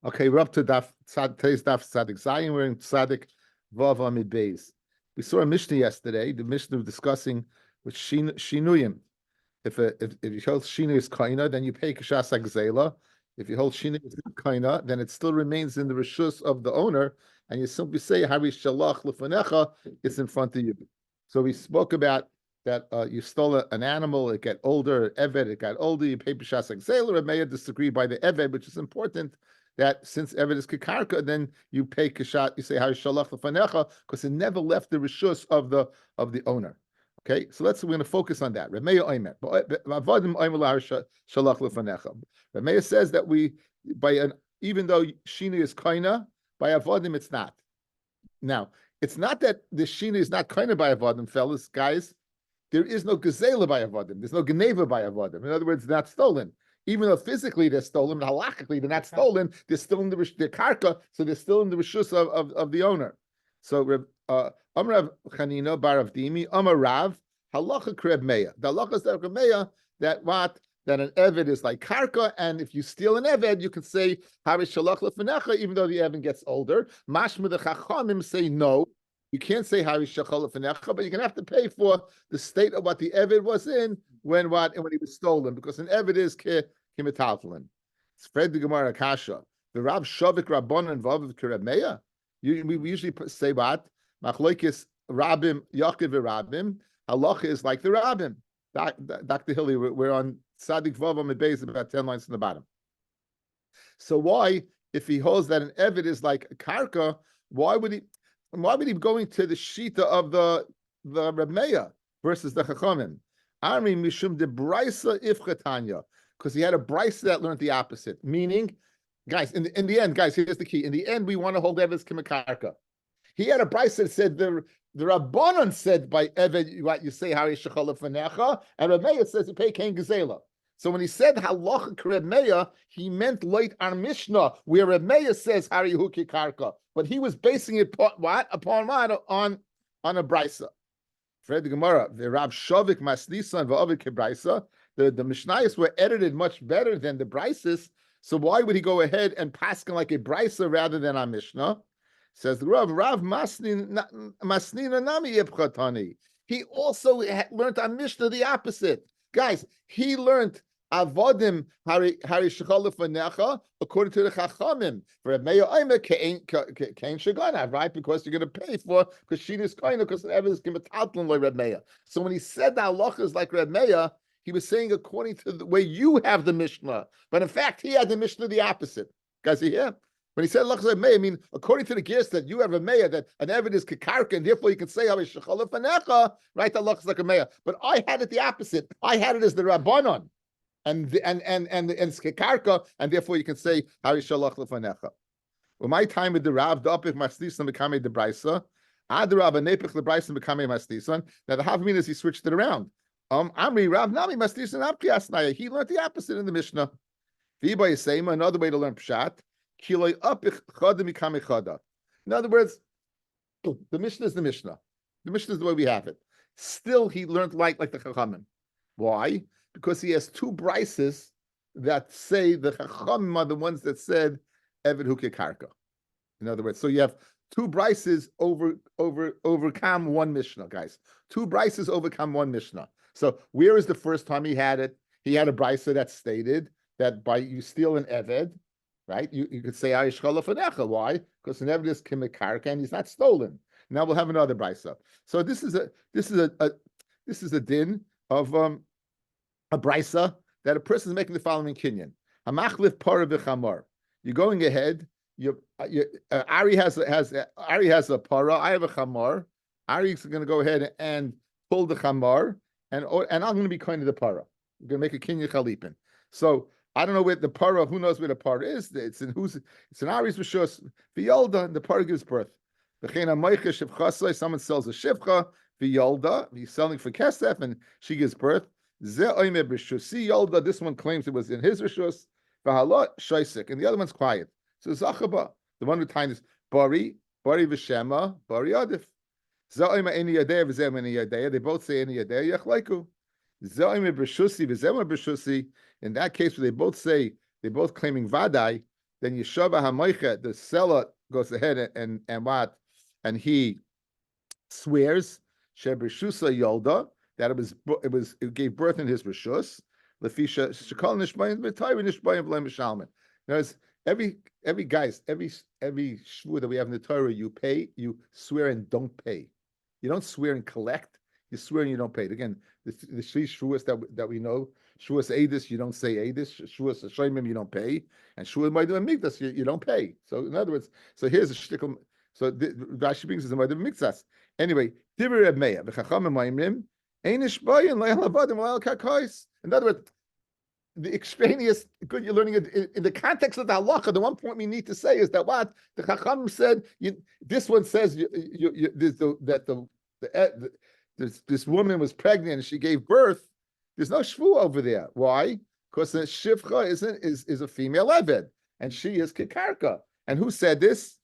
Okay, we're up to today's Daf Tzadik Zayin. We're in Tzadik Vav Amid Beis. We saw a Mishnah yesterday. The Mishnah was discussing with Shinuyim. If you hold Shinu is Kaina, then you pay Kashas Agzela. If you hold Shinu is Kaina, then it still remains in the Rishus of the owner, and you simply say Hari Shalach Lefanecha, it's in front of you. So we spoke about that you stole an animal, it got older, Eved, it got older, you pay Kashas Agzela. Or may have disagreed by the Eved, which is important. That since Eved is Kikarka, then you pay Kashat, you say Hari Shalach Lefanecha, because it never left the Rishus of the owner. Okay, so we're going to focus on that. Remeya says that even though Shina is Kaina, by Avodim it's not. Now, it's not that the Shina is not Kaina by Avodim, fellas, guys. There is no Gazela by Avodim. There's no Geneva by Avodim. In other words, they're not stolen. Even though physically they're stolen, but halachically they're not stolen, they're still in the karka, so they're still in the rishus of the owner. So Amrav Chanina Bar Avdimi Amar Rav Halacha Kreb Meya. The halacha is that Meya that an eved is like karka, and if you steal an eved, you can say Hari Shalach Lefenecha, even though the eved gets older. Mashma the Chachamim say no. You can't say Hari Shalach Lefenecha, but you're gonna have to pay for the state of what the eved was in when he was stolen, because an eved is kimetaltalin. It's Fred the Gemara Kasha. The Rav Shavik Rabban involved with Kreb Meya. We usually say what? Machloikis Rabim, Yaakov Rabim. Halacha is like the Rabim. Dr. Hilly, we're on Tzadik Vav Amid Beis, about 10 lines from the bottom. So why, if he holds that an Eved is like a Karka, why would he be going to the Shita of the Rameya versus the Chachamim? Armi Mishum de Braisa Ifchatanya, because he had a Braisa that learned the opposite, meaning, guys, in the end, guys, here's the key. In the end, we want to hold Eved Kimakarka. He had a Braisa that said the Rabbanon said by Eved, what you say, Hari Shechol Fanecha, and Rameya says you pay Kain Gezela. So when he said Halacha Rameya, he meant late our Mishnah, where Rameya says Hari Huki Karka, but he was basing it upon what? On a Braisa. Fred the Gemara, the Rab Shavik Masnisan v'Avid Kebraisa. The Mishnayos were edited much better than the Braises. So why would he go ahead and paskin like a Braisa rather than a Mishnah? Says the Rav Masnina Nami Yepchatani. He also learned a Mishnah the opposite. Guys, he learned Avodim Hari Shechol Lefanecha according to the Chachamim. For Meya Omer Kain Shagana, right? Because you're going to pay for because she is kind because everything is Kimatalton like Reb Meya. So when he said that halacha is like Reb Meya, he was saying according to the way you have the Mishnah. But in fact, he had the Mishnah the opposite. Guys, you hear? When he said Lachas Meya, I mean, according to the gears that you have a Meya, that an Eved is Kikarka, and therefore you can say Hari Shechol Lefanecha, right? That Lachas like a Meya. But I had it the opposite. I had it as the Rabbanon. And it's Kikarka, and therefore you can say Hari Shalach Lefanecha. Well, my time with the Rav, the Apich Maslisan became the Braisa. Ad Rav and Nepich the Braisa became Maslisan. Now the Havmin is he switched it around. Amri Rav Nami Maslisan Apkiasnaya. He learned the opposite in the Mishnah. Viba Yisema, another way to learn Pshat. Kiloi Apich Chada Mikame Chada. In other words, the Mishnah is the Mishnah. The Mishnah is the way we have it. Still, he learned like the Chachamim. Why? Because he has two brises that say the Chachamim are the ones that said Eved Huke Karka. In other words, so you have two brises overcome one Mishnah, guys. Two brises overcome one Mishnah. So where is the first time he had it? He had a brisa that stated that by you steal an Eved, right? You could say Hari Shechol Lefanecha. Why? Because an Eved is Kimekarka and he's not stolen. Now we'll have another brisa. So this is a din of a brisa that a person is making the following kinyan. Hamachlif para v'chamor. You're going ahead. Ari has a para. I have a chamor. Ari's going to go ahead and pull the chamor, and I'm going to be kind of the para. I'm going to make a kinyan chalipin. So I don't know where the para. Who knows where the para is? It's in Ari's rishus. V'yolda, and the para gives birth. Someone sells a shivcha. V'yolda, he's selling for kesef, and she gives birth. This one claims it was in his rishus, and the other one's quiet. So Zachaba, the one with time is Bari Vishema, Bari Adif. They both say any Yadeh Yachlaiku. In that case, where they both claiming Vadai, then Yeshua HaMoichet, the seller, goes ahead and what? And he swears Shebrishusa Yolda that it gave birth in his rishus. Lefisha Shekol Nishbayim V'Tayri Nishbayim V'Lem Mishalmin. Notice every shvur that we have in the Torah, you swear and don't pay. You don't swear and collect. You swear and you don't pay. Again, the three shvuas that we know, shvuas Eidus, you don't say Eidus. Shvuas Shemim, you don't pay, and shvuas Ma'adim Mikdas, you don't pay. So in other words, so here's a shtickle. So Rashi brings us in Ma'adim Mikdas. Anyway, Divrei Reb Meir v'Chachamim Ma'imrim ein ishbayin le'al havadim le'al kakos. In other words, the extraneous, good, you're learning it in the context of the halacha. The one point we need to say is that what the Chacham said. This one says this woman was pregnant and she gave birth. There's no shvu over there. Why? Because the shivcha is a female eved, and she is kikarka. And who said this?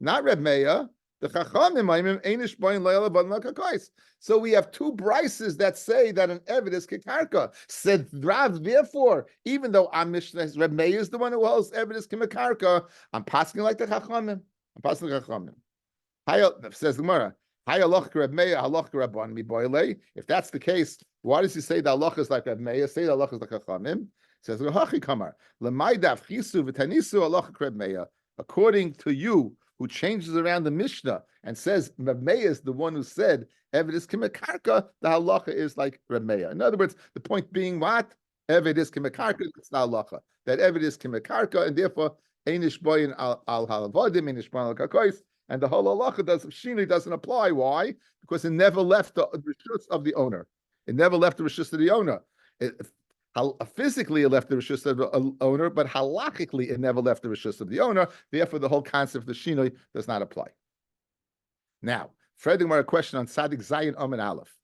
Not Reb Meir. The Chachamim einish boyin le'al havadim le'al kakos. So we have two brises that say that an eved is kikarka. Said Rav, therefore, even though our Mishnah, Reb Meir is the one who holds eved is kikarka, I'm passing like the Chachamim. I'm passing like the Chachamim. Says the Gemara, Hayalach Reb Meir, halach Rabban mi boile. If that's the case, why does he say the halach is like Reb Meir? Say the halach is like Chachamim. Says Hachi Kamar, L'maydaf chisu v'tanisu halach Reb Meir. According to you, who changes around the Mishnah and says Reb Meir is the one who said Eved is kimekarka, the halacha is like Reb Meir. In other words, the point being what? Eved is kimekarka, it's not halacha. That Eved is kimekarka, and therefore einish boyin al halavadim, einish boyin al kakos, and the whole halacha doesn't apply. Why? Because it never left the rishus of the owner. It never left the rishus of the owner. Physically, it left the rishus of the owner, but halachically, it never left the rishus of the owner. Therefore, the whole concept of the shinoi does not apply. Now, Fred, a question on Sadik Zayin Amin Aleph.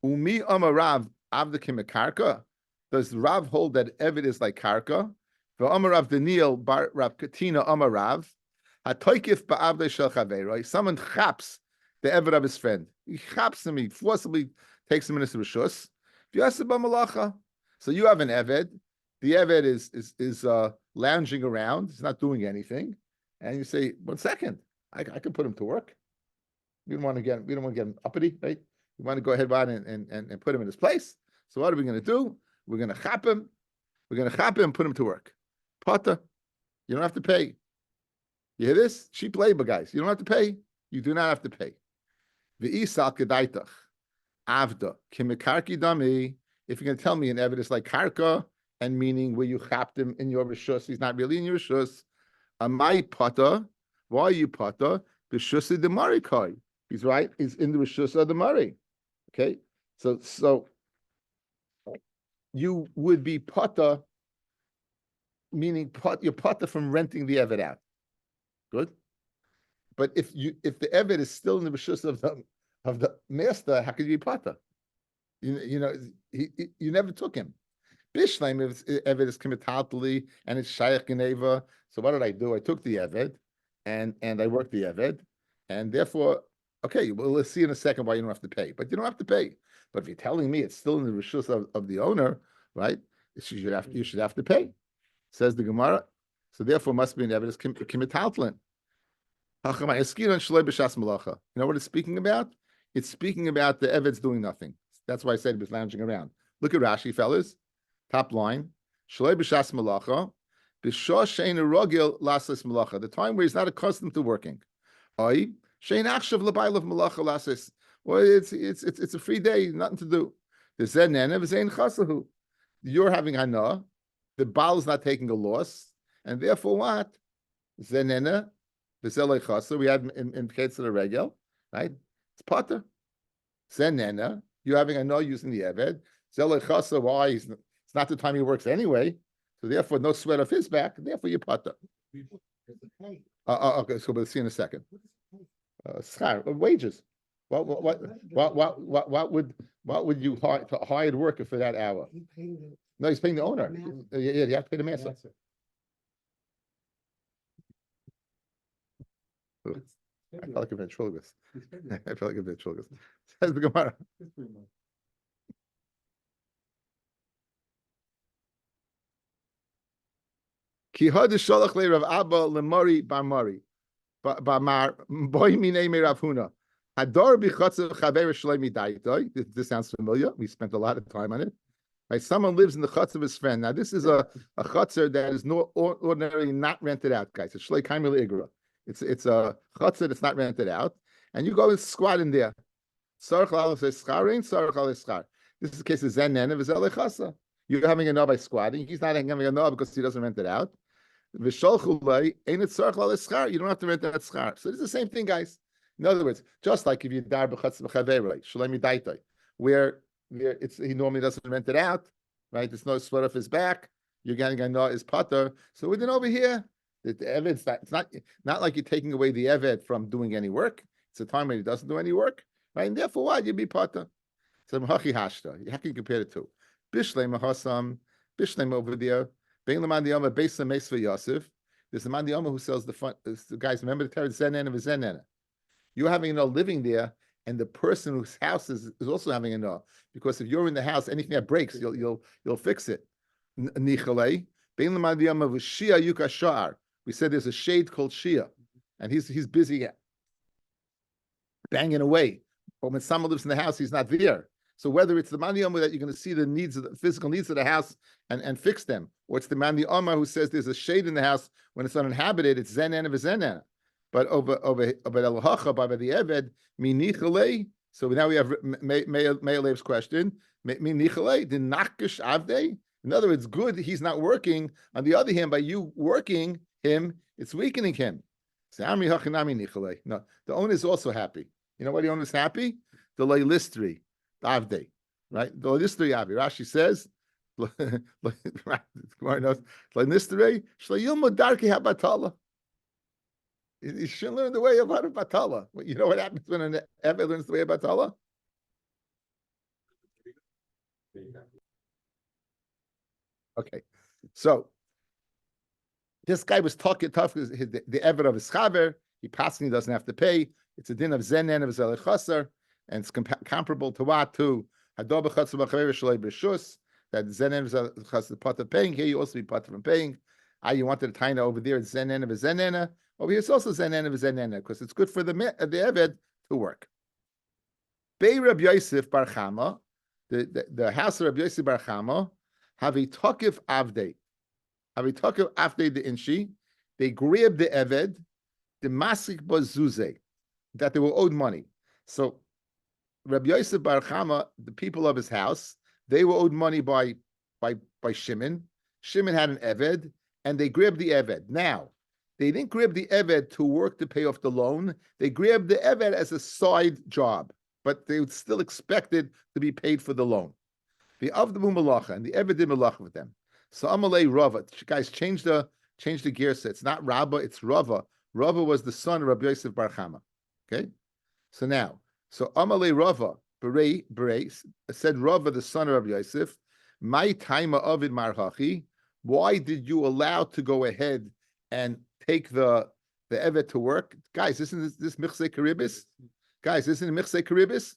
Umi Amar Rav Avdakim Karka. Does Rav hold that Eved is like Karka? The Amar Rav Daniel Bar Rav Katina Amar Rav. Hatoikif ba'avdei shel chaveroi. Someone chaps the Eved of his friend. He chaps him. He forcibly takes him into rishus. V'yaseh b'malacha. So you have an Eved. The Eved is lounging around. He's not doing anything. And you say, 1 second, I can put him to work. We don't want to get him uppity, right? We want to go ahead and put him in his place. So what are we going to do? We're going to chap him. We're going to chap him and put him to work. Pata, you don't have to pay. You hear this? Cheap labor, guys. You don't have to pay. You do not have to pay. V'isal kedaitach avda kimikarki dami. If you're going to tell me an evidence like karka, and meaning where you chapped him in your rishus, he's not really in your rishus. Amai pata, why are you pata? B'shusi de marikai. He's right. He's in the rishus of the mari. Okay, so you would be pata, meaning you're pata from renting the eved out. Good, but if the eved is still in the rishus of the master, how could you be pata? You never took him. Bishleim, if Eved is committaltally and it's Shaykh Geneva. So what did I do? I took the Eved and I worked the Eved, and therefore, okay, well, let's see in a second why you don't have to pay. But you don't have to pay. But if you're telling me it's still in the rishus of the owner, right? You should have to pay. Says the Gemara. So therefore, must be an Eved is committaltlin. You know what it's speaking about? It's speaking about the Eved's doing nothing. That's why I said he was lounging around. Look at Rashi, fellas. Top line. Shalei b'shas malacha. B'shah shein rogil lasas malacha. The time where he's not accustomed to working. Oi shein achshav l'baylav malacha lasas. Well, it's a free day, nothing to do. The zenene v'zein chasahu. You're having hana. The baal is not taking a loss, and therefore what? Zenene v'zelei chasa. We had in case of the regel, right? It's potter. Zenene. You're having a no using the Eved. Zelech Chasa, why? It's not the time he works anyway. So therefore, no sweat off his back. Therefore, you put okay, so we'll see in a second. Wages. What would you hired worker for that hour? No, he's paying the owner. Yeah, you have to pay the master. I felt like a ventriloquist. I felt like a ventriloquist. Says the Gemara. Ki had shalach le Rav Abba lemari bar Mari. Bamar boy mine me Rav Huna. Hador bichatzav chaver shleimi daitoi. This sounds familiar. We spent a lot of time on it. Right? Someone lives in the chutz of his friend. Now, this is a chutzner that is no ordinarily not rented out, guys. It's shlei kaimel igra. It's a chutzner that's not rented out, and you go and squat in there. Sarach al schar. This is the case of zen nen of chasa. You're having a no by squatting. He's not having a no because he doesn't rent it out. V'sholchulei ain't it sarach al schar. You don't have to rent that schar. So it's the same thing, guys. In other words, just like if you dar b'chatz b'chaverei shlemi daitoi, where he normally doesn't rent it out, right? There's no sweat off his back. You're getting a no is potter. So within over here, the eved's it's not like you're taking away the eved from doing any work. It's a time when he doesn't do any work, right? And therefore, why you'd be potter? So hachi hashta. How can you compare the two? Bishlei mahasam, bishlei over there. Bein leman diyama beis lemes for Yosef. There's a man diyama who sells the front. The guys, remember the terror zenen of a zenen. You're having no living there. And the person whose house is also having a no, because if you're in the house, anything that breaks, you'll fix it. Nichalei, bein l'madiyam of Shia yuka shar. We said there's a shade called Shia, and he's busy banging away. But when someone lives in the house, he's not there. So whether it's the madiyam that you're going to see the needs of the physical needs of the house and fix them, or it's the madiyam who says there's a shade in the house when it's uninhabited, it's zenen of a zenen. But over el-hacha by the eved minichalei. So now we have Meilev's question. Minichalei the nakish avdei. In other words, good. He's not working. On the other hand, by you working him, it's weakening him. No, the owner is also happy. You know why the owner is happy? The leilistri avdei, right? The leilistri avdei. Rashi says, leilistri shlayilmo darki habatala. You shouldn't learn the way of Batala. You know what happens when an Eved learns the way of Batala? Okay, so this guy was talking tough because the Eved of his chaver, he passing, he doesn't have to pay. It's a din of zenen of zelech chaser, and it's comparable to what? To hador b'chatz b'chaver shalei b'shus, that zenen of zelech chaser part of paying. Here you also be part from paying. You wanted to tie over there, it's zenen of a zenena. Over here, it's also zenena of a zenena because it's good for the Eved to work. Bei Rabbi Yosef Bar Chama, the house of Rabbi Yosef Bar Chama, have a takif avdei. Have a takif avdei the inshi. They grabbed the Eved, the masik bazuze, that they were owed money. So Rabbi Yosef Bar Chama, the people of his house, they were owed money by Shimon. Shimon had an Eved, and they grabbed the Eved. Now, they didn't grab the Eved to work to pay off the loan. They grabbed the Eved as a side job, but they would still expected to be paid for the loan. The Avdu Malacha, and the Eved did Malacha with them. So Amalei Rava, guys, change the gear set. It's not Rabba, it's Rava. Rava was the son of Rabbi Yosef Bar Chama. Okay? So Amalei Rava, Berei, said Rava, the son of Rabbi Yosef, my time of Ovid Marhachi, why did you allow to go ahead and take the Evet to work? Guys, isn't this Michse Karibis? Guys, isn't it Michse Karibis?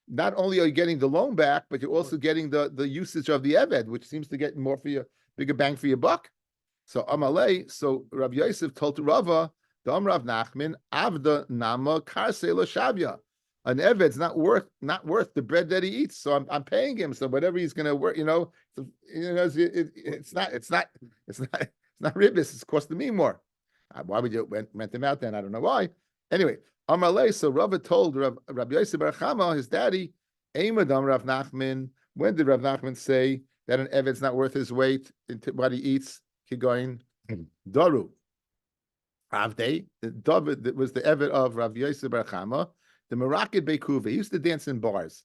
Not only are you getting the loan back, but you're also getting the usage of the Evet, which seems to get more for your bigger bang for your buck. So Amalei, so Rabbi Yosef told to Rava, Dam Rav Nachman, Avda Nama Karse Lo Shavya. An Eved's not worth the bread that he eats. So I'm paying him. So whatever he's going to work, it's not ribis. It's costing me more. Why would you rent him out then? I don't know why. Anyway, Amalei. So Rava told Rabbi Yosef Bar Chama, his daddy, Eimadam Rav Nachman. When did Rav Nachman say that an Eved's not worth his weight into what he eats? Keep going. Daru. Avdei. David was the Eved of Rabbi Yosef Bar Chama. The Merakid Beikuva. He used to dance in bars.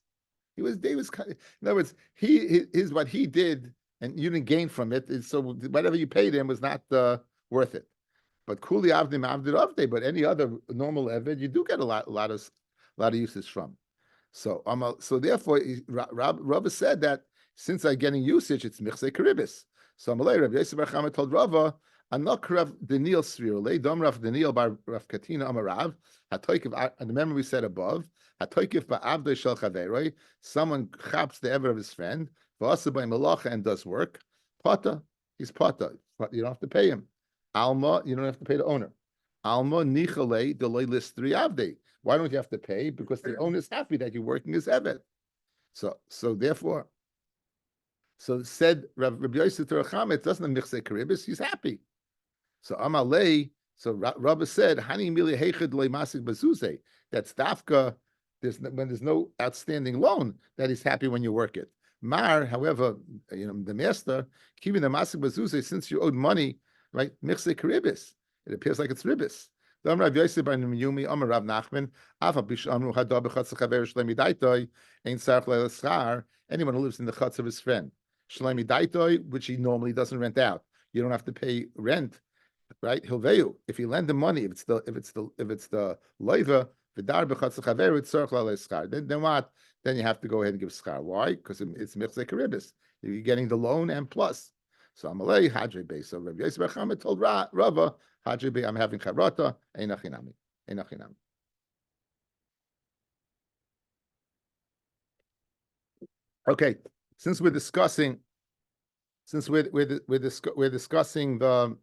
In other words, what he did, and you didn't gain from it. So whatever you paid him was not worth it. But Kuli Avdim Avdid Avdei, but any other normal Eved, you do get a lot of uses from. So therefore, Rava said that since I'm getting usage, it's Michse Karibis. So Amalei Rabbi Yosef Bar Chama told Rava, Anok Rav Daniel Srirole, Dom Rav Daniel Bar Rav Katina Amarav, Hatoikiv, and remember we said above, Hatoikiv Ba'avdei Shel Chaveroi, someone chaps the ever of his friend, V'asa by Malacha and does work, Pata, he's Pata. but you don't have to pay him. Alma, you don't have to pay the owner. Alma nichale delay list 3 avde. Why don't you have to pay? Because the owner is happy that you're working as evet. So therefore, so said Rabbi Yosef Teracham, it doesn't michse karibis. He's happy. So Amalei. So Rabbi said, "Hani mili heichad le masik bazuze." That's dafka. When there's no outstanding loan, that he's happy when you work it. Mar, however, the master keeping the masik bazuze, since you owed money, right? Michse karibis. It appears like it's ribis. Rav Yosef bar Yumi, Amar Rav Nachman, Afa Bishamru Hadav b'chatz chaver shlemi daitoi, ein sarf le'leschar. Anyone who lives in the chutz of his friend, shlemi daitoi, which he normally doesn't rent out. You don't have to pay rent, right? Hilveu. If you lend the money, if it's the loiva, v'dar b'chatz chaver, it's sarf le'leschar. Then what? Then you have to go ahead and give schar. Why? Because it's michzei karibis. You're getting the loan and plus. So Amalei Hadre Bey. So Rabbi Yosef Bar told Rava, Hadre Bey, I'm having charata, einachinami. Okay, since we're discussing the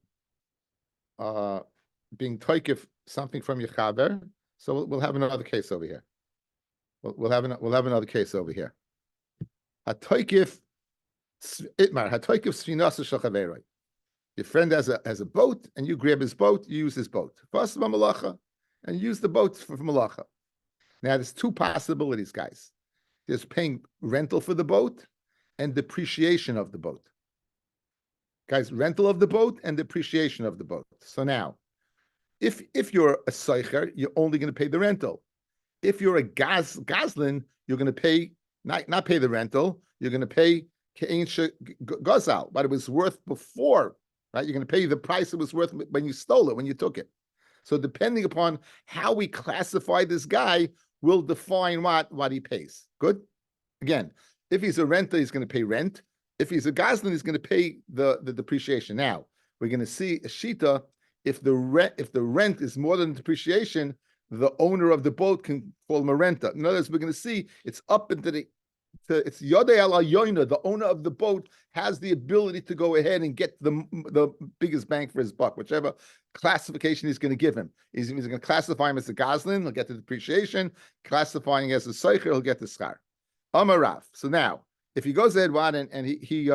being toikif something from Yechaber, so we'll have another case over here. We'll have another case over here. Hatoikif Itmar hatoikif sfinasa shachaveroi. Your friend has a boat, and you grab his boat. You use his boat. First malacha, and use the boat for malacha. Now there's 2 possibilities, guys. There's paying rental for the boat and depreciation of the boat. Guys, rental of the boat and depreciation of the boat. So now, if you're a seicher, you're only going to pay the rental. If you're a gazlin, you're going to pay not pay the rental. You're going to pay gazal, what it was worth before, right? You're going to pay the price it was worth when you stole it, when you took it. So depending upon how we classify this guy, will define what he pays. Good. Again, if he's a renter, he's going to pay rent. If he's a gazlan, he's going to pay the depreciation. Now we're going to see a shita. If the rent is more than the depreciation, the owner of the boat can call him a renter. In other words, we're going to see it's up into it's Yodei ala Yoina. The owner of the boat has the ability to go ahead and get the biggest bang for his buck, whichever classification he's going to give him. He's going to classify him as a gazlin, he'll get the depreciation. Classifying as a seicher, he'll get the schar. Amarav. So now, if he goes ahead, and he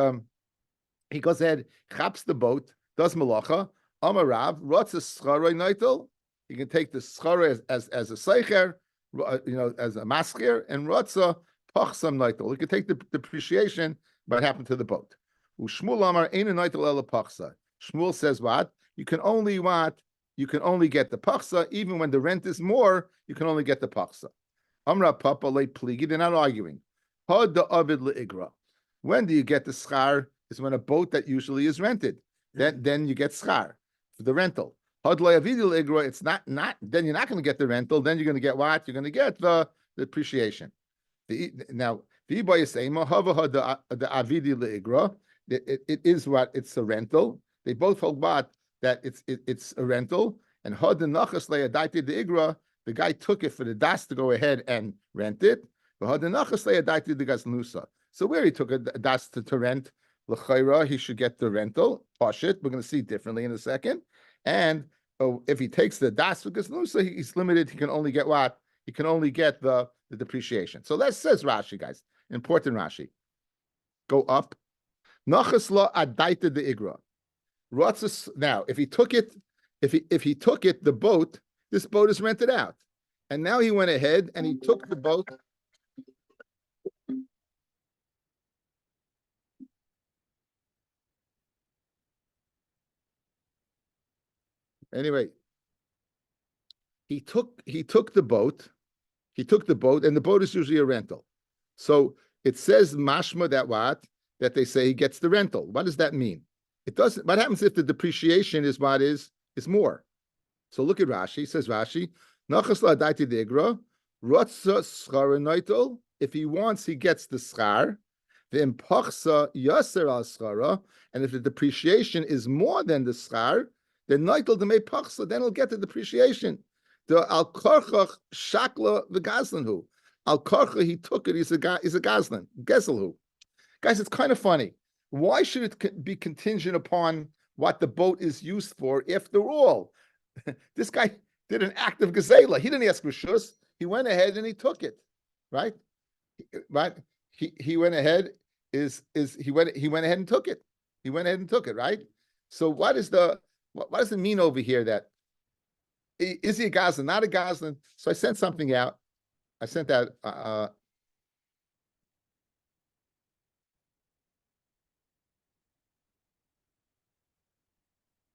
goes ahead, chaps the boat, does malacha. Amarav, rotz a scharoi noitel. You can take the schara as a seicher, as a maskir, and rotza pachsam noitel. You can take the depreciation, what happened to the boat. Ushmul amar ein noitel ela pachsa. Shmuel says what? You can only get the pachsa, even when the rent is more, you can only get the pachsa. Amra papa le pligi, they're not arguing. Had the avid leigra. When do you get the schar? Is when a boat that usually is rented. Then you get schar for the rental. Had le avid leigra, it's not, then you're not going to get the rental, then you're going to get what? You're going to get the depreciation. Now, the avidi leigra, it is what? It's a rental. They both hold what? That it's a rental, and had the nachas le'adaiti the igra, the guy took it for the das to go ahead and rent it. But had the nachas le'adaiti the gaznusa. So where he took a das to rent, l'chayra, he should get the rental. Pashit, we're going to see differently in a second. And if he takes the das for gaznusa, he's limited. He can only get what? He can only get the depreciation. So that says Rashi, guys. Important Rashi. Go up. Nachas la adaita the igra. Now, if he took it, the boat, this boat is rented out. And now he went ahead and he took the boat. Anyway, he took the boat, and the boat is usually a rental. So it says mashma that they say he gets the rental. What does that mean? It doesn't. What happens if the depreciation is more? So look at Rashi. He says Rashi, nachas la'adaiti degra, rotza schara noitel. If he wants, he gets the schar. The impachsa yaser al schara, and if the depreciation is more than the schar, then noitel demei pachsa, then he'll get the depreciation. The al karchach shakla the gazlanhu. Al karcha, he took it. He's a gazlan. Geselhu. Guys, it's kind of funny. Why should it be contingent upon what the boat is used for. After all, this guy did an act of gazela. He didn't ask rishus. He went ahead and he took it, right? Right? He went ahead he went ahead and took it. He went ahead and took it, right? So what does it mean over here that is he a Goslin, not a Goslin? So I sent something out. I sent out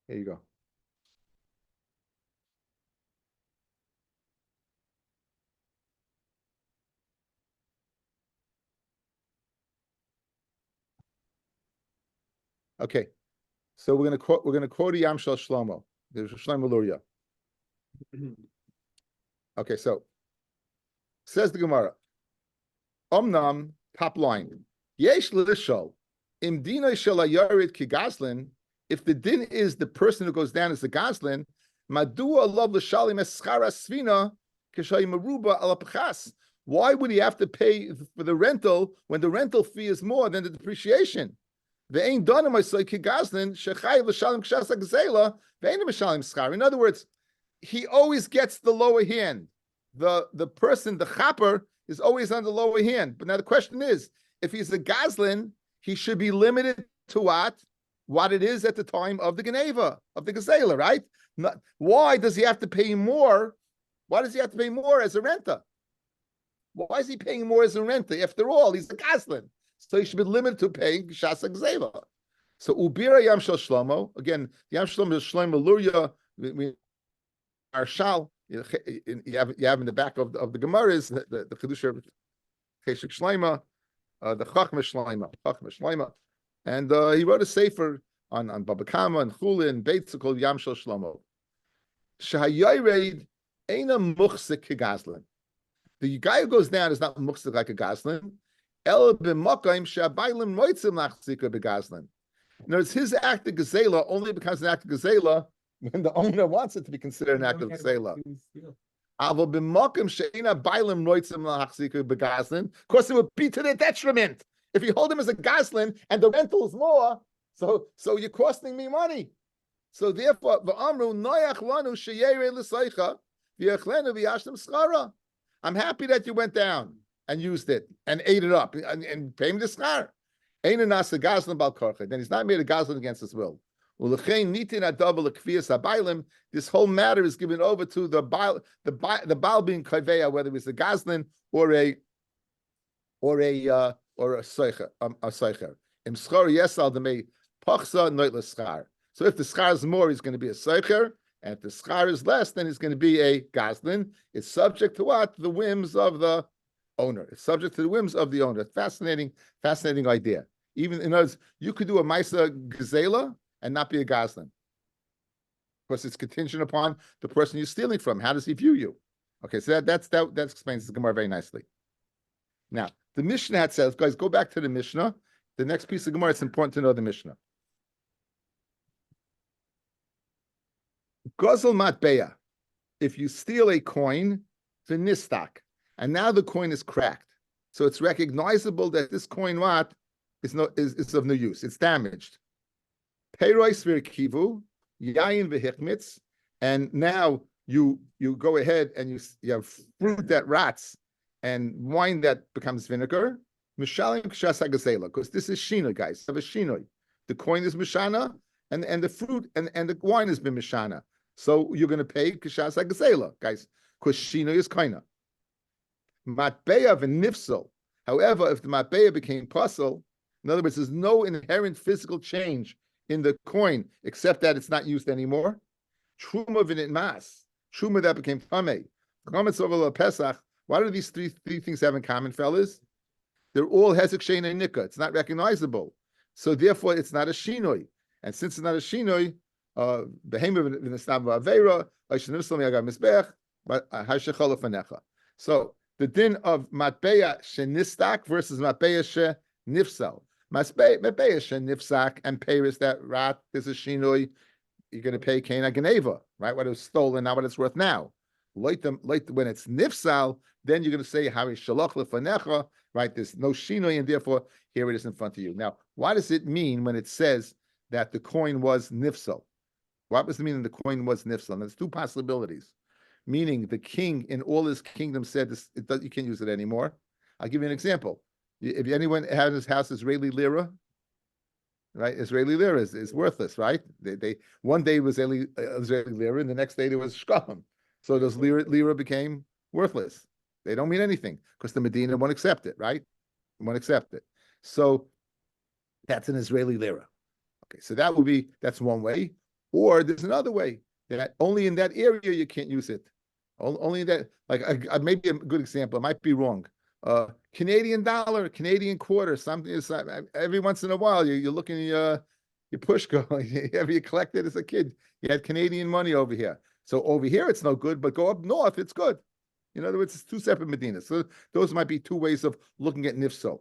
here you go. Okay. So we're gonna quote a Yam Shel Shlomo. There's Shlomo Luria. Okay, so says the Gemara. Omnam, top line. Yesh l'ishol im dina shel hayarid ki Goslin. If the din is the person who goes down is the Goslin, madua lov l'shalim eschara svina kishay maruba al pachas. Why would he have to pay for the rental when the rental fee is more than the depreciation? In other words, he always gets the lower hand. The person, the chapper, is always on the lower hand. But now the question is, if he's a Goslin, he should be limited to what it is at the time of the Geneva, of the Gazela, right? Why does he have to pay more? Why does he have to pay more as a renter? Why is he paying more as a renter? After all, he's a Goslin. So he should be limited to paying Shasa Gzeva. So Ubira Yam Shel Shlomo, again, Yam Shlomo is Shlomo Luria, Arshal, you have in the back of the Gemara is the Chidusha of Cheshik Shlomo, the Chachma Shlomo, and he wrote a sefer on Baba Kama and Chula and Beitza called Yam Shel Shlomo. Shahayared Eina Muchsik Kegazlin. The guy who goes down is not Muchsik like a Goslin. El b'makayim she'abaylim moitzim lachzika begoslin. In other words, his act of gazela only becomes an act of gazela when the owner wants it to be considered an act of gazela. Aval b'makayim she'ina baylim moitzim lachzika begoslin. Of course, it would be to their detriment if you hold him as a goslin and the rental is more. So you're costing me money. So therefore, v'amru noyach lanu sheyere l'saycha v'yachlenu v'yashtem schara. I'm happy that you went down and used it and ate it up and pay him the schar. Ain't enough a goslin bal korcha. Then he's not made a goslin against his will. This whole matter is given over to the baal being kaveya, whether it's a goslin or a seicher. Im schar yesal demei pachsa noitles schar. So if the schar is more, he's going to be a seicher. And if the schar is less, then he's going to be a goslin. It's subject to what? The whims of the owner. It's subject to the whims of the owner. Fascinating idea. Even in other words, you could do a Maisa Gazela and not be a Goslin. Because it's contingent upon the person you're stealing from. How does he view you? Okay, so that explains the Gemara very nicely. Now, the Mishnah says, guys, go back to the Mishnah. The next piece of Gemara, it's important to know the Mishnah. Gozel matbeya. If you steal a coin, the nistak, and now the coin is cracked, so it's recognizable that this coin is of no use. It's damaged. Peirois v'kivu yayin v'hichmitz, and now you go ahead and you have fruit that rots and wine that becomes vinegar. Mishalim k'shas hagazela, because this is shina, guys. Have a shinoi. The coin is mishana, and the fruit and the wine has been mishana. So you're going to pay k'shas hagazela, guys, because shina is kaina. Matbeya v'nifsel. However, if the matbeya became puzzle, in other words, there's no inherent physical change in the coin except that it's not used anymore. Truma v'nit mas. Truma that became tamei. Chametz over Pesach. What do these three things have in common, fellas? They're all hezek shein and nika. It's not recognizable. So therefore, it's not a shinoi. And since it's not a shinoi, behema v'nisnav v'avera, ha'shenuslam yagav mizbech, ha'shechol lefanecha. So the din of matbeya shenistak versus matbeya shenifsal. Matbeya shenifsak and peiris that rat, there's a shinoi, you're going to pay kena geneva, right? What was stolen, not what it's worth now. When it's nifsal, then you're going to say hari shalach lefanecha, right? There's no shinoi, and therefore here it is in front of you. Now, what does it mean when it says that the coin was nifsal. What was the meaning the coin was nifsal? And there's two possibilities. Meaning the king in all his kingdom said this, you can't use it anymore. I'll give you an example. If anyone had in his house Israeli lira, right? Israeli lira is worthless, right? They one day it was Israeli lira, and the next day there was shkalim. So those lira became worthless. They don't mean anything because the Medina won't accept it, right? Won't accept it. So that's an Israeli lira. Okay, so that's one way. Or there's another way that only in that area you can't use it. Only that, like maybe a good example. It might be wrong. Canadian dollar, Canadian quarter, something is every once in a while you're looking at your pushko. Have you collected as a kid? You had Canadian money over here. So over here it's no good, but go up north, it's good. In other words, it's two separate Medinas. So those might be two ways of looking at nifso.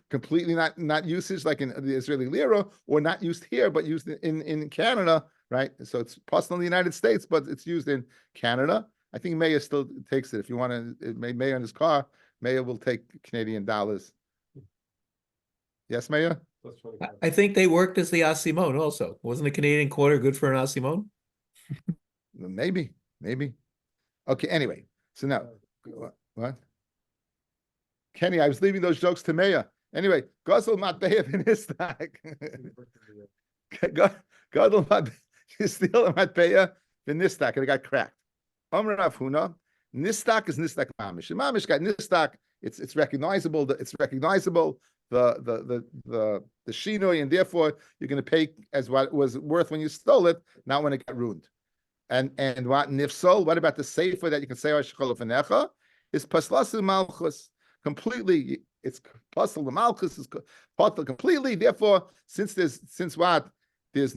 Completely not usage like in the Israeli lira, or not used here, but used in Canada, right? So it's possible in the United States, but it's used in Canada. I think Maya still takes it. If you want to, Maya in his car, Maya will take Canadian dollars. Yes, Maya? I think they worked as the Asimon also. Wasn't the Canadian quarter good for an Asimon? Maybe. Okay, anyway. So now, what? Kenny, I was leaving those jokes to Maya. Anyway, Gazal Matbeya Vinistak. Gadol Matbeya, you steal a Matbeya Vinistak, and it got cracked. Amr Rav Huna, Nistak is Nistak Mamish. The Mamish got Nistak, it's recognizable, it's recognizable, the Shinoi, and therefore you're going to pay as what it was worth when you stole it, not when it got ruined. And what Nifsol, what about the Sefer that you can say, Ashkolofanecha, is Paslasu Malchus. Completely, it's Pasal the Malchus is completely. Therefore, since there's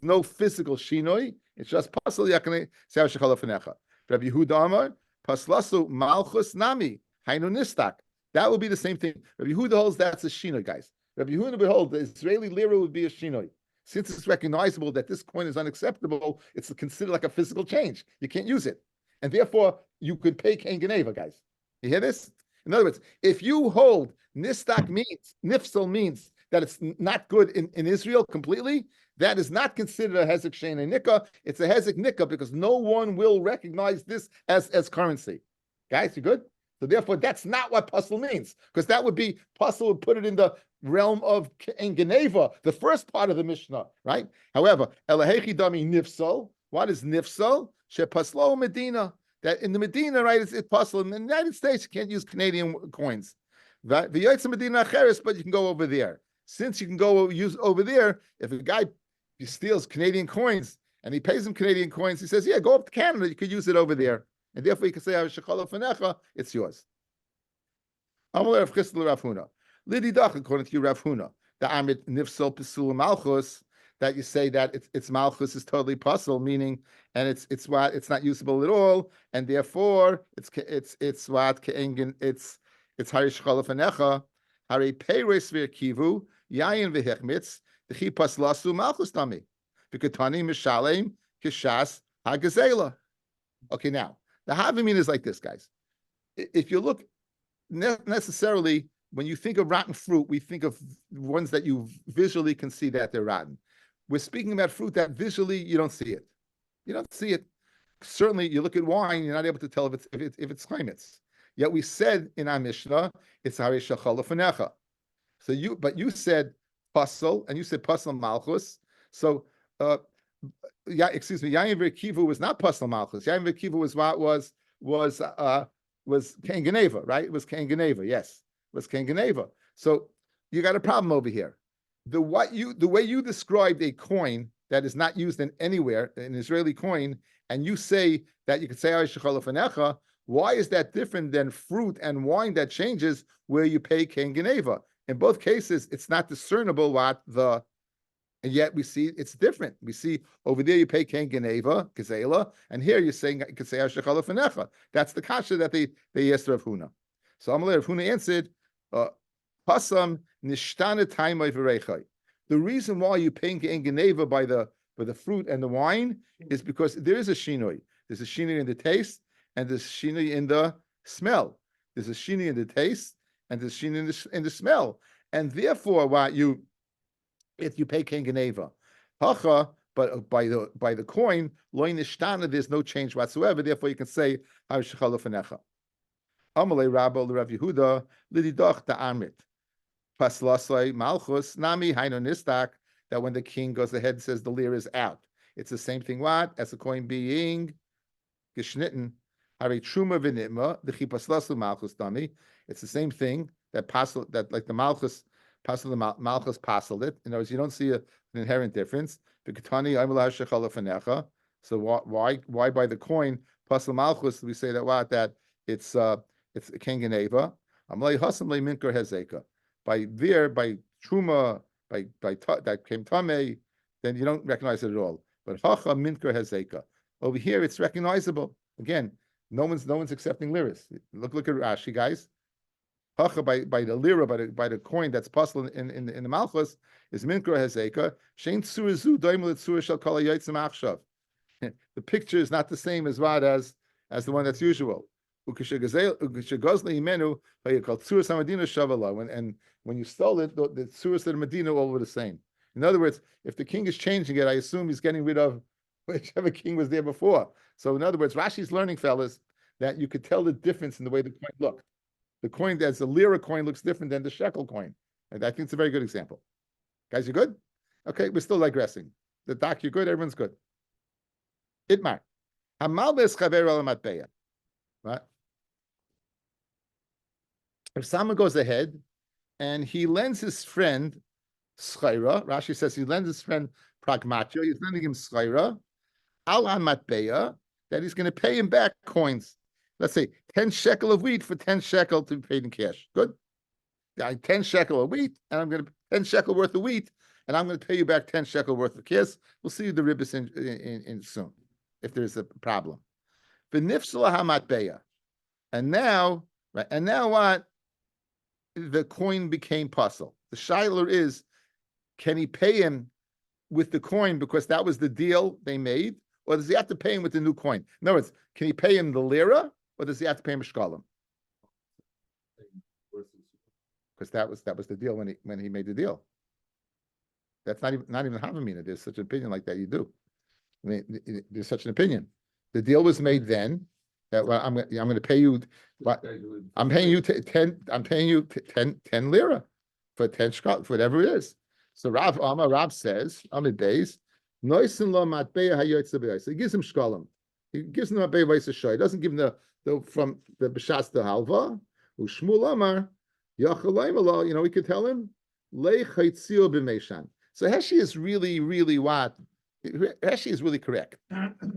no physical shinoi, it's just Pasal Yakane Sev Shechalofenecha. Rabbi Yehuda Amar Paslasu Malchus Nami Hainu Nistak. That would be the same thing. Rabbi Yehuda holds that's a shinoi, guys. Rabbi Yehuda behold the Israeli lira would be a shinoi. Since it's recognizable that this coin is unacceptable, it's considered like a physical change. You can't use it, and therefore you could pay Kain Geneva, guys. You hear this? In other words, if you hold nistak means, nifsal means that it's not good in Israel completely, that is not considered a hezek sheina nikah. It's a hezek nikah because no one will recognize this as currency. Guys, you good? So therefore, that's not what puzzle means, because that would be puzzle would put it in the realm of in Geneva, the first part of the Mishnah, right? However, elahechi dami nifsal. What is nifsal? Shepaslo Medina. That in the Medina, right, it's possible. In the United States, you can't use Canadian coins. Right? Medina Cheres, but you can go over there. Since you can go use over there, if a guy steals Canadian coins and he pays him Canadian coins, he says, yeah, go up to Canada, you could use it over there. And therefore you can say, it's yours. According to you, Rav Huna, the Amit Nifsal Pesul Malchus, that you say that it's Malchus is totally puzzle, meaning, and it's not usable at all, and therefore it's what it's Harish Chalafanecha, Hari Peiris Kivu, Yayin Vehechmitz, the Chipas Lasu Malchus Tami, Vikatani Mishalem, Kishas Hagazela. Okay, now the Havimim is like this, guys. If you look necessarily, when you think of rotten fruit, we think of ones that you visually can see that they're rotten. We're speaking about fruit that visually you don't see it. You don't see it. Certainly, you look at wine, you're not able to tell if it's chametz. Yet we said in our Mishnah, it's harish shachalafanecha. So you said pasal, and you said pasal malchus. So Yayin V'Kivu was not pasal malchus. Yayin V'Kivu was Kain Geneva, right? It was Kain Geneva, yes. It was Kain Geneva. So you got a problem over here. The way you described a coin that is not used in anywhere, an Israeli coin, and you say that you could say why is that different than fruit and wine that changes where you pay Kain Geneva? In both cases, it's not discernible and yet we see it's different. We see over there you pay Kain Geneva, Gazela, and here you're saying you could say That's the kasha that they asked Rav Huna. So Amalei Rav Huna answered, Pasam nishtana taimai v'reichai. The reason why you pay Kain Geneva by the fruit and the wine is because there is a shinoi. There's a shinoi in the taste, and there's shinoi in the smell. There's a shinoi in the taste, and there's shinoi in the smell. And therefore, what you if you pay King Geneva. Hacha, but by the coin, loy nishtana, there's no change whatsoever. Therefore, you can say Harishachala Fanecha. Amalei Rabba Rav Yehuda Lididach Ta'amrit. Paslasai Malchus Nami Haino Nistak, that when the king goes ahead and says the lira is out. It's the same thing what? As the coin being geschnitten. Hari Truma Vinitma, the Chipaslasu Malchus Dami. It's the same thing that like the Malchus the Malchus pasaled it. In other words, you don't see an inherent difference. So why by the coin pasal Malchus we say that what? That it's King Geneva. By Truma, by that came Tame, then you don't recognize it at all. But Hacha Minker Hezeka. Over here it's recognizable. Again, no one's accepting liras. Look at Rashi, guys. Hacha by the lira, by the coin that's possible in the Malchus is Minker Hezeka. Shein Tsurazu Doimel Tsura Shal Kala Yotzim Achshav. The picture is not the same as what as the one that's usual. And when you stole it, the tzuras of Medina all were the same. In other words, if the king is changing it, I assume he's getting rid of whichever king was there before. So in other words, Rashi's learning, fellas, that you could tell the difference in the way the coin looked. The coin that's a lira coin looks different than the shekel coin. And I think it's a very good example. Guys, you good? Okay, we're still digressing. The doc, you're good, everyone's good. Itmar. Right? If someone goes ahead and he lends his friend Schaira, Rashi says he lends his friend Pragmatio, he's lending him Schaira, al matbeya, that he's going to pay him back coins. Let's say 10 shekel of wheat for 10 shekel to be paid in cash. Good. 10 shekel of wheat, and I'm going to 10 shekel worth of wheat, and I'm going to pay you back 10 shekel worth of cash. We'll see the ribbis in soon, if there's a problem. V'nifsala hamatbeya. And now what? The coin became puzzle. The shiler is, can he pay him with the coin because that was the deal they made, or does he have to pay him with the new coin? In other words, can he pay him the lira, or does he have to pay him shkalim? Because that was the deal when he made the deal. That's not even Havamina. There's such an opinion like that. You do. I mean, there's such an opinion. The deal was made then. That I'm going to pay you. I'm paying you 10. I'm paying you 10 lira for 10 shkal, for whatever it is. So Rav says Amid Beis Noisin lo matbeya hayotze beis. So he gives him shkalim. He gives him a beis shoy. He doesn't give him the from the b'shas the halva. Ushmul Amar Yachalaim Allah. You know, we could tell him le chaitzio b'meishan. So Heshi is really what? Heshi is really correct.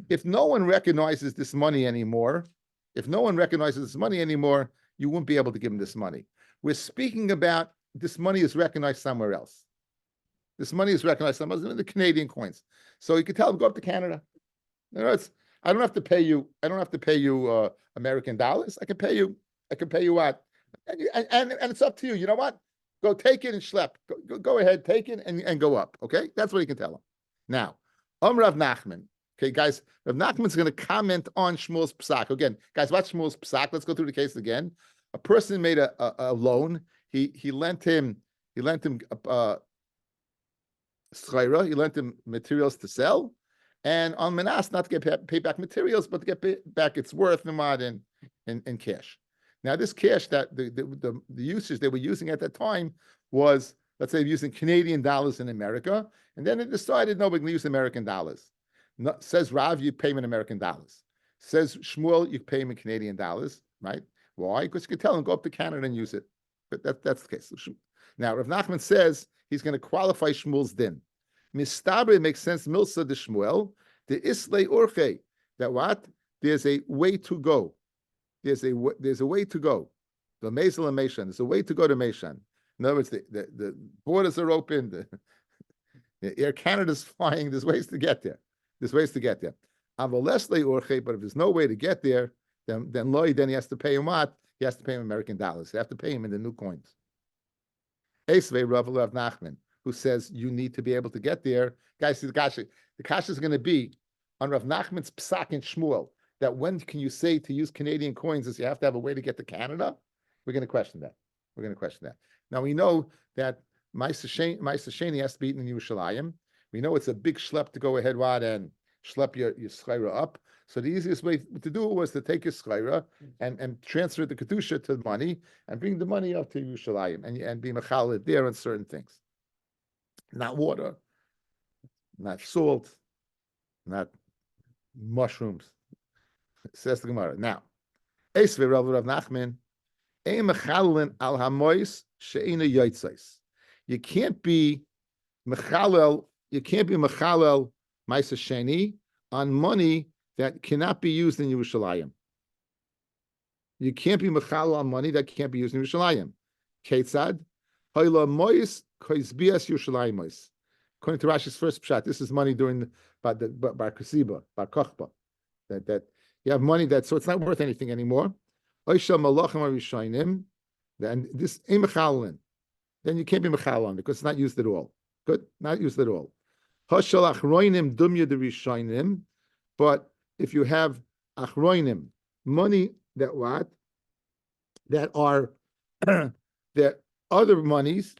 If no one recognizes this money anymore, you won't be able to give him this money. We're speaking about this money is recognized somewhere else. This money is recognized somewhere else in the Canadian coins. So you could tell him, go up to Canada. In other words, I don't have to pay you American dollars. I can pay you what? And it's up to you. You know what? Go take it and schlep. Go ahead, take it and go up. Okay? That's what you can tell him. Now, Rav Nachman. Okay, guys, Rav Nachman's going to comment on Shmuel's psak. Again, guys, watch Shmuel's psak. Let's go through the case again. A person made a loan. He lent him schayra. He lent him materials to sell, and on Manas not to get paid back materials, but to get back its worth in cash. Now, this cash that the usage they were using at that time was, let's say, using Canadian dollars in America, and then it decided, no, we're going to use American dollars. No, says Rav, you pay him in American dollars. Says Shmuel, you pay him in Canadian dollars, right? Why? Because you can tell him, go up to Canada and use it. But that's the case. Now, Rav Nachman says he's going to qualify Shmuel's din. Mistabre makes sense, Milsa de Shmuel, the Islay Urche, that what? There's a way to go. There's a way to go. The Mazel and Meshan. There's a way to go to Meshan. In other words, the borders are open. The Air Canada's flying. There's ways to get there. But if there's no way to get there, then he has to pay him what? He has to pay him American dollars. You have to pay him in the new coins. Esvei Rav Nachman, who says you need to be able to get there. Guys, see the kasha. The kasha is going to be on Rav Nachman's psak in Shmuel, that when can you say to use Canadian coins is you have to have a way to get to Canada? We're going to question that. Now we know that Ma'aser Sheni has to be eaten in Yerushalayim. We know it's a big schlep to go ahead, and schlep your schleira up. So the easiest way to do it was to take your schleira and transfer the kedusha to the money and bring the money up to Yerushalayim and be mechaled there on certain things. Not water, not salt, not mushrooms. Says the Gemara. Now, Esve Rav Nachman, Ein mechalelin al hamois she'ina yotzais. You can't be mechalel ma'aser sheni on money that cannot be used in Yerushalayim. You can't be mechalel on money that can't be used in Yerushalayim. Ketzad hayla mois koizbias Yerushalayim mois. According to Rashi's first pshat, this is money during the bar kasiba, bar kochba. That you have money so it's not worth anything anymore. Oisha malachim arishonim. Then this ain't mechalelin. Then you can't be mechalel on it because it's not used at all. Good, not used at all. Hashal achroinim dumya derishonim. But if you have achroinim, money that are they're other monies,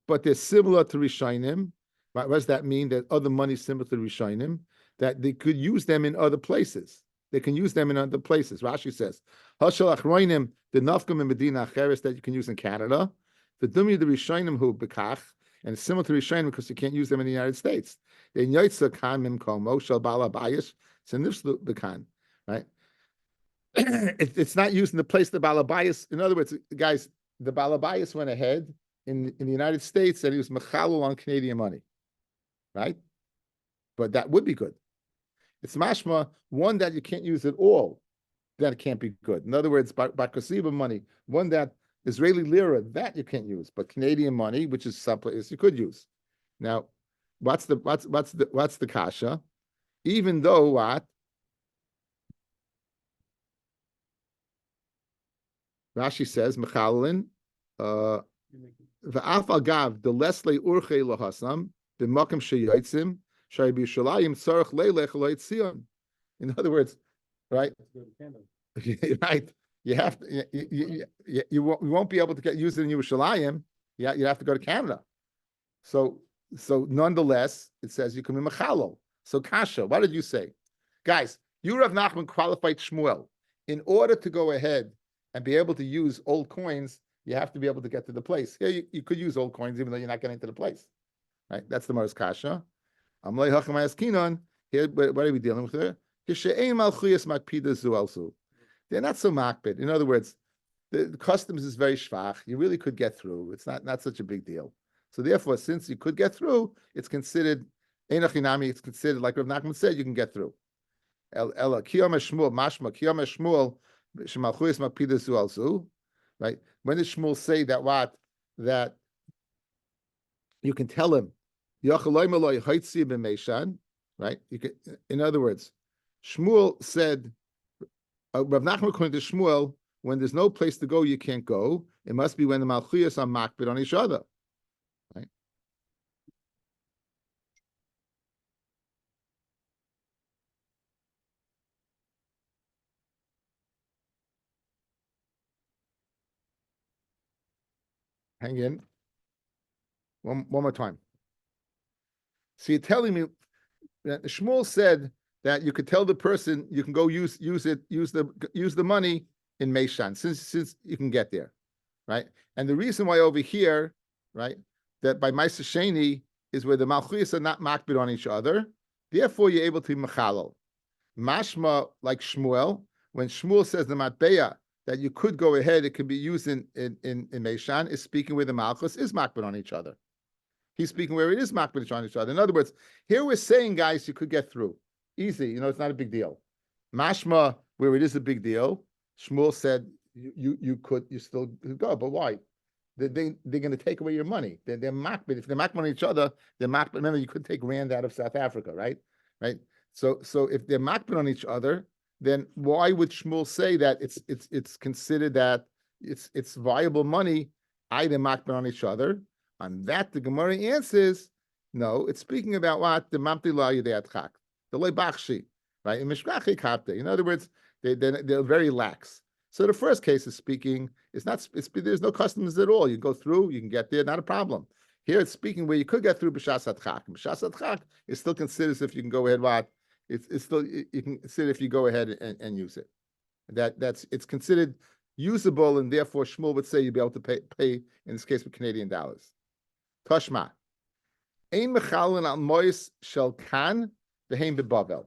but they're similar to rishonim. What does that mean? That other money similar to rishonim, that they could use them in other places. They can use them in other places. Rashi says, Hashal achroinim the nafkam in Medina acheres that you can use in Canada. The dumya the rishonim who bekach, and it's similar to rishonim because you can't use them in the United States. In yoitza kan mimkomo shal bala bayis senifslu bekan, right? It's not used in the place of the balabayas. In other words, guys, the balabayas went ahead in the United States and he was mechalul on Canadian money, right? But that would be good. It's mashma, one that you can't use at all, that it can't be good. In other words, bakasiba money, one that Israeli lira, that you can't use, but Canadian money, which is someplace you could use. Now, what's the kasha? Even though what? Rashi says, Mechalin, the afagav, the lesle urche lahasam, the makam sheyotzim, shay b'Yerushalayim tzarich leilech lo yitzion. In other words, right? Right. You have to. You won't be able to use it in Yerushalayim. Yeah, you have to go to Canada. So nonetheless, it says you can be mechalel. So kasha, what did you say, guys? You Rav Nachman qualified Shmuel. In order to go ahead and be able to use old coins, you have to be able to get to the place. Here, you could use old coins even though you're not getting to the place, right? That's the Mars kasha. Amlei hachamay askinon. Here, what are we dealing with here? They're not so makbid. In other words, the customs is very shvach. You really could get through. It's not such a big deal. So therefore, since you could get through, it's considered einachinami. It's considered, like Rav Nachman said, you can get through. Ela kiyom Shmuel mashma kiyom Shmuel shemalchuyas makpida zu alzu. Right? When did Shmuel say that you can tell him yachaloi maloi haitzi b'meishan? Right? You can. In other words, Shmuel said. Rav Nachman according to Shmuel, when there's no place to go, you can't go. It must be when the malchuyas are makbid on each other, right? Hang in. One more time. So you're telling me that Shmuel said that you could tell the person you can go use the money in Meishan since you can get there, right? And the reason why over here, right, that by Ma'aser Sheni is where the Malchuyas are not makbid on each other, therefore you're able to be mechalal. Mashma, like Shmuel, when Shmuel says the matbeya that you could go ahead, it could be used in Meishan, is speaking where the Malchus is makbid on each other. He's speaking where it is makbid on each other. In other words, here we're saying, guys, you could get through. Easy, it's not a big deal. Mashma, where it is a big deal, Shmuel said you still could go, but why? They're going to take away your money. They're makbid. If they're makbid on each other, they're makbid. Remember, you could take rand out of South Africa, right? So if they're makbid on each other, then why would Shmuel say that it's considered that it's viable money? Either makbid on each other. On that, the Gemara answers, no. It's speaking about what the mamti la yidei the leibachshi, right? In mishkachi kapte. In other words, they're very lax. So the first case is speaking. There's no customs at all. You go through, you can get there, not a problem. Here it's speaking where you could get through b'shas adchak. B'shas adchak is still considered as if you can go ahead. What? It's still you can consider if you go ahead and use it. It's considered usable, and therefore Shmuel would say you'd be able to pay in this case with Canadian dollars. Toshma. Ein mechalin al mois shel kan v'heim bebavel.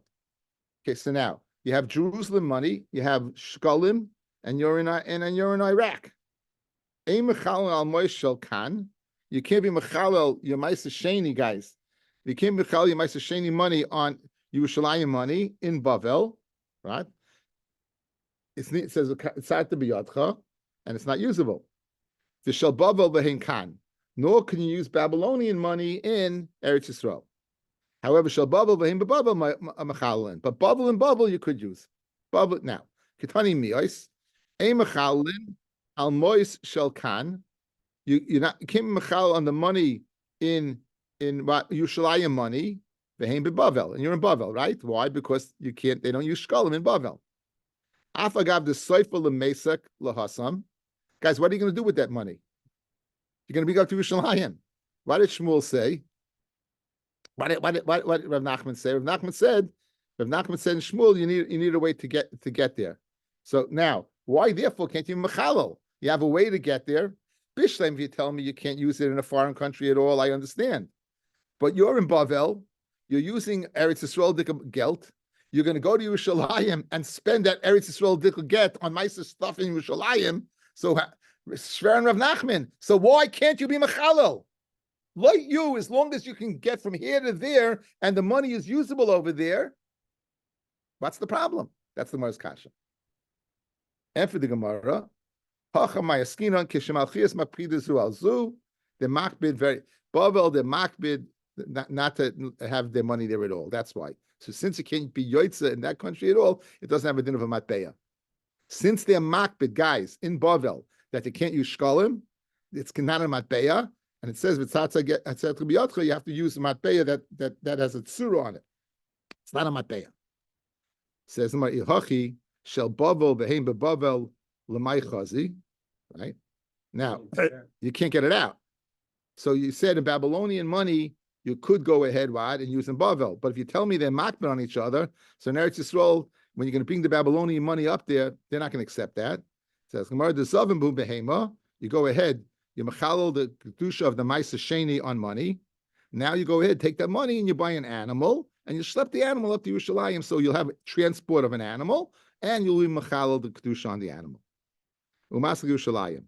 Okay, so now you have Jerusalem money, you have shkalim, and you're in Iraq. Ein mechalin al mois shel kan. You can't be mechalel your ma'aser sheni, guys. You can't be mechalel your ma'aser sheni money on Yerushalayim money in Bavel, right? It says it's at the biyadcha, and it's not usable. The shel Bavel v'hein kan. Nor can you use Babylonian money in Eretz Yisrael. However, shel Bavel v'hein bebavel mechalin. But Bavel and Bavel you could use. Bavel now. Ketani mios. Ein mechalin al mois shel kan. You can't be mechal on the money in what Yerushalayim money, v'heim bebavel, and you're in Bavel, right? Why? Because you can't. They don't use shkalim in Bavel. Afagav the soifel lemesak lahasam. Guys, what are you going to do with that money? You're going to be up to Yerushalayim. What did Shmuel say? What did Rav Nachman say? Rav Nachman said in Shmuel, you need a way to get there. So now, why therefore can't you mechalel? You have a way to get there. Bishlem, if you tell me you can't use it in a foreign country at all, I understand. But you're in Bavel, you're using Eretz Yisrael dikkel gelt. You're going to go to Yerushalayim and spend that Eretz Yisrael dikkel get on Meiser stuff in Yerushalayim. So, Shver and Rav Nachman. So why can't you be mechalel? Like you, as long as you can get from here to there and the money is usable over there, what's the problem? That's the Gemara's kasha. And for the Gemara, the makbid very Bavel, the makbid not to have their money there at all. That's why. So since it can't be yoitza in that country at all, it doesn't have a din of a matbeya. Since they're makbid guys in Bavel that they can't use shkalim, it's not a matbeya, and it says you have to use a matbeya that has a tsura on it. It's not a matbeya. It says shel Bavel v'heim bebavel l'may chazi. Right now, you can't get it out. So you said in Babylonian money, you could go ahead, and use in Bavel. But if you tell me they're makbid on each other, so in Eretz Yisrael, when you're going to bring the Babylonian money up there, they're not going to accept that. It says, you go ahead, you mechalel the kedusha of the ma'aser sheni on money. Now you go ahead, take that money, and you buy an animal, and you schlep the animal up to Yerushalayim, so you'll have transport of an animal, and you'll be mechalel the kedusha on the animal. Umas Yerushalayim.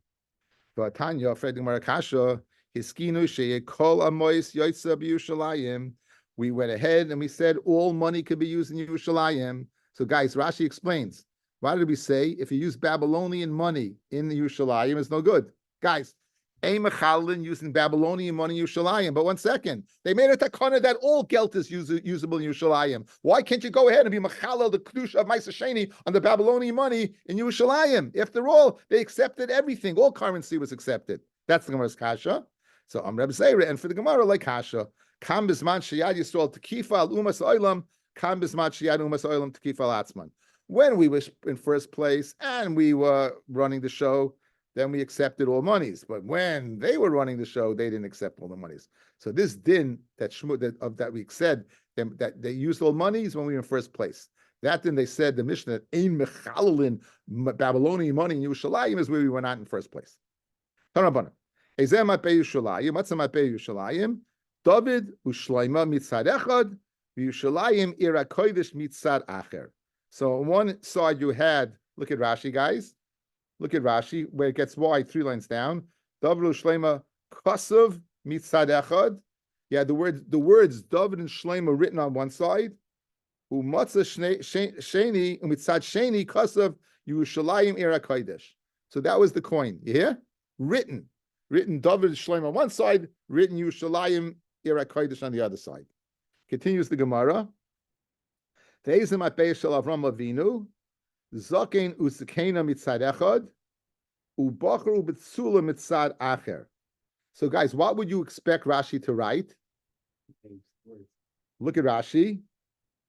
V'atanya Fredding Marakasha Hiskinu Sheyekol Amois Yoitza b'Yerushalayim. We went ahead and we said all money could be used in Yerushalayim. So guys, Rashi explains. Why did we say if you use Babylonian money in the Yerushalayim, it's no good? Guys, Ein mechalin using Babylonian money in Yerushalayim. But one second, they made a takana that all gelt is usable in Yerushalayim. Why can't you go ahead and be mechalel the kedusha of Ma'aser Sheni on the Babylonian money in Yerushalayim? After all, they accepted everything. All currency was accepted. That's the Gemara's kasha. So I'm Rabbi Zera, and for the Gemara like kasha, kam bisman sheyad Yisrael tekifa al umas oilam, kam bisman sheyad umas oilam tekifa al atzman. When we were in first place and we were running the show, then we accepted all monies. But when they were running the show, they didn't accept all the monies. So this din that we said that they used all monies when we were in first place. That din they said the Mishnah ein mechalelin Babylonian money in Yerushalayim is where we were not in first place. Tanabana. Ezeh matbei Yerushalayim. What's a matbei Yerushalayim? David ushleima mitzad echad, Yerushalayim ira kodesh mitzad acher. So on one side you had, look at Rashi, guys. Look at Rashi, where it gets wide, 3 lines down. David Shlema Kasav Mitzad Echad. Yeah, the words David and Shlema written on one side. Umatza Sheni Mitzad Sheni Kasav Yerushalayim Ira Kodesh. So that was the coin. You hear? Written David and Shlema on one side, written Yerushalayim Ira Kodesh on the other side. Continues the Gemara. Ve'ezim atbeis shel Avram Avinu. Zaken usekena mitzad echad, ubachar ubetsula mitzad acher. So, guys, what would you expect Rashi to write? Look at Rashi.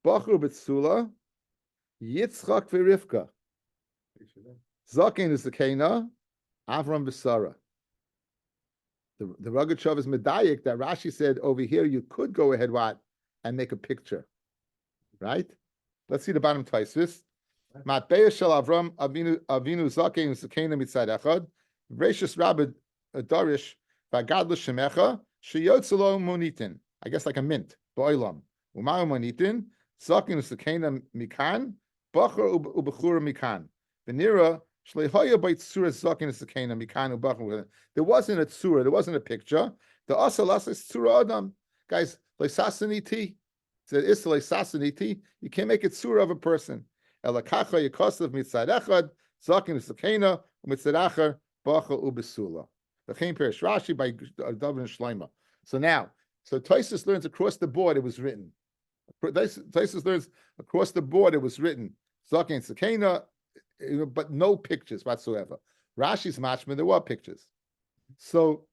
Bachar ubetsula, Yitzchak v'Rivka. Zaken usekena, Avram v'Sara. The Rogachev is medayik that Rashi said over here you could go ahead and make a picture, right? Let's see the bottom Taisvis. Matbeya shel Avram Avinu Zakein Zakena mitzad echad, Rashis Rabbi Darish Vagadla Shemecha Sheyotzelo Monitin. I guess like a mint. Boilam Umau Monitin Zakein Zakena Mikan Bacher Ubechura Mikan Venira Shlehoya by Tzura Zakein Zakena Mikan Ubachur. There wasn't a tzura. There wasn't a picture. The asalas is tzura adam, guys. Leisasaniti. Said is leisasaniti. You can't make it tzura of a person. Elakacha yikosav mitzad echad zakin sakena mitzad acher bacha ubesula. The Chaim Perish Rashi by David Shleima. So Taisus learns across the board. It was written. Taisus learns across the board. It was written zakin sakena, but no pictures whatsoever. Rashi's mashman, there were pictures. So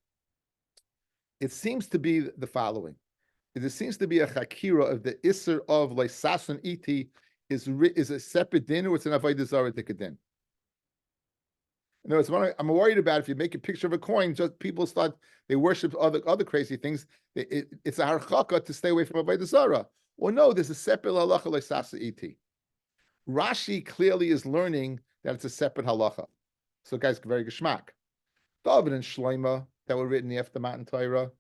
it seems to be the following. There seems to be a chakira of the isser of leisasun iti is a separate din, or it's an avodah zarah din. No, I'm worried about if you make a picture of a coin, just people they worship other crazy things. It's a harchaka to stay away from avodah zarah. Or no, there's a separate halacha leisasun iti. Rashi clearly is learning that it's a separate halacha. So guys, very geschmack. David and Shleima that were written after Matan Torah,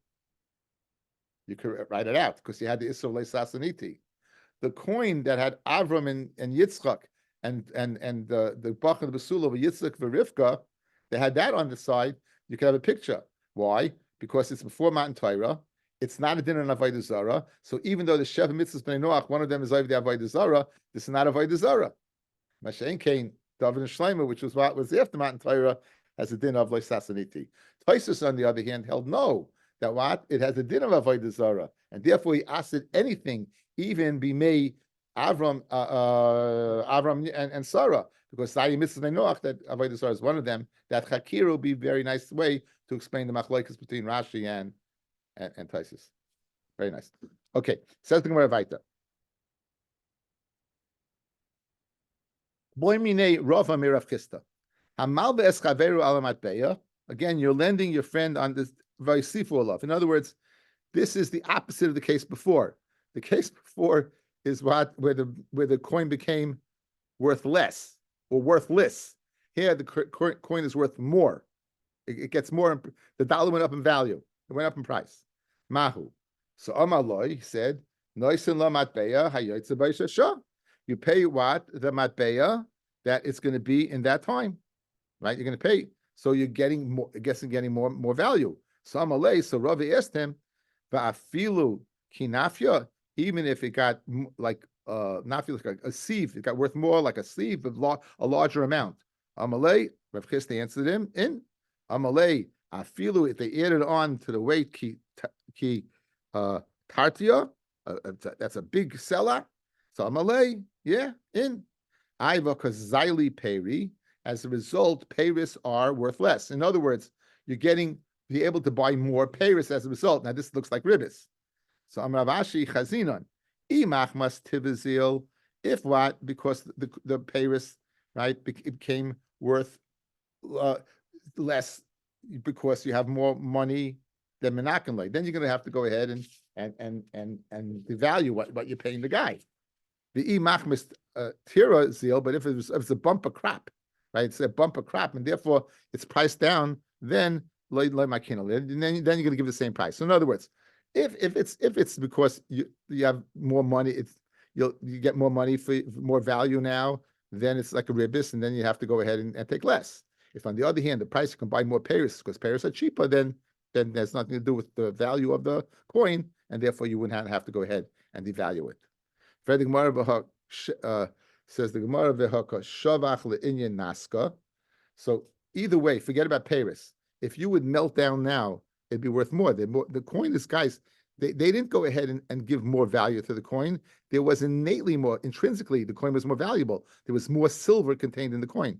you could write it out because you had the Isra Leisasaniti. The coin that had Avram and Yitzchak and the Bach and the Basula of Yitzchak Verivka, they had that on the side. You could have a picture. Why? Because it's before Matan Torah. It's not a din on Avodah Zarah. So even though the Sheva Mitzvahs Bnei Noach, one of them is over the Avodah Zarah, this is not Avodah Zarah. Mashain Kain, David and Shleima, which was what was after Matan Torah, has a din of Leisasaniti. Taisus, on the other hand, held no, that what? It has a din of Avodah Zarah, and therefore he asked it anything, even bimei Avram and Sarah, because Sayi Mitzvah Noach, that Avodah Zarah is one of them. That Chakir will be a very nice way to explain the machlokes between Rashi and Taisus. Very nice. Okay, says the Gemara Vaita. Boy mine Rava mirav Chista. Again, you're lending your friend on this vaisifu love. In other words, this is the opposite of the case before. The case before is where the coin became worth less or worthless. Here, the coin is worth more. It gets more. The dollar went up in value. It went up in price. Mahu. So Amaloi, he said, Noisin la matbeya hayotze b'shasha. You pay what? The matbeya that it's going to be in that time. Right? You're going to pay. So you're getting more, getting more value. So Amalei, so Ravi asked him, Va'afilu kinafya, even if it got like nafya, like a sieve, it got worth more, like a sieve of a larger amount. Amalei, Rav Chisda answered him in Amalei, afilu, if they added on to the weight ki tartia, that's a big seller. So Amalei, yeah, in Iva kazayli peri. As a result, peiris are worth less. In other words, you're be able to buy more peiris as a result. Now this looks like ribis. So Amravashi chazinon imach mas tivizil. If what? Because the peiris, right, it became worth less because you have more money than menakenle. Then you're going to have to go ahead and devalue what you're paying the guy. The imach mas tira zil. But if it's a bumper crop. Right, it's a bumper crop, and therefore it's priced down. Then then you're going to give the same price. So in other words, if it's because you have more money, you get more money for more value now. Then it's like a ribis, and then you have to go ahead and take less. If on the other hand the price you can buy more pairs because pairs are cheaper, then there's nothing to do with the value of the coin, and therefore you wouldn't have to go ahead and devalue it. Says the Gemara v'haka shavach le'inyan naska. So either way, forget about Paris. If you would melt down now, it'd be worth more. The coin is, guys, they didn't go ahead and give more value to the coin. There was intrinsically, the coin was more valuable. There was more silver contained in the coin.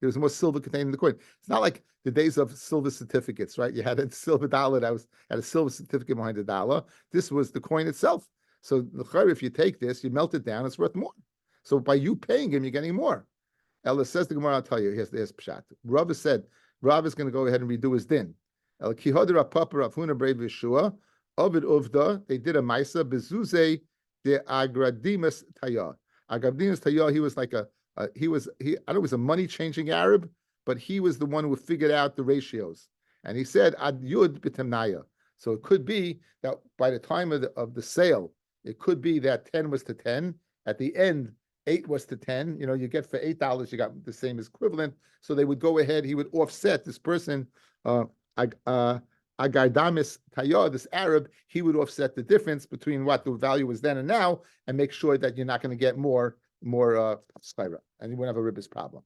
There was more silver contained in the coin. It's not like the days of silver certificates, right? You had a silver dollar that had a silver certificate behind the dollar. This was the coin itself. So if you take this, you melt it down, it's worth more. So by you paying him, you're getting more. Ella says the Gemara, I'll tell you, here's pshat. Rabbi said, Rabbi is going to go ahead and redo his din. El Kihod Rav Papa Rav Huna Brei Vishua, Ovid Uvda, they did a Maisa, Bezuze de Agradimus Taya. Agradimus Taya, he was like I don't know, he was a money changing Arab, but he was the one who figured out the ratios. And he said, Ad Yud B'Temnaya. So it could be that by the time of the sale, it could be that 10 was to 10. At the end, 8 was to 10. You get for $8, you got the same equivalent. So they would go ahead, he would offset this person, Agardamis Tayyar, this Arab, he would offset the difference between what the value was then and now and make sure that you're not going to get more Skyra, and you wouldn't have a ribbis problem.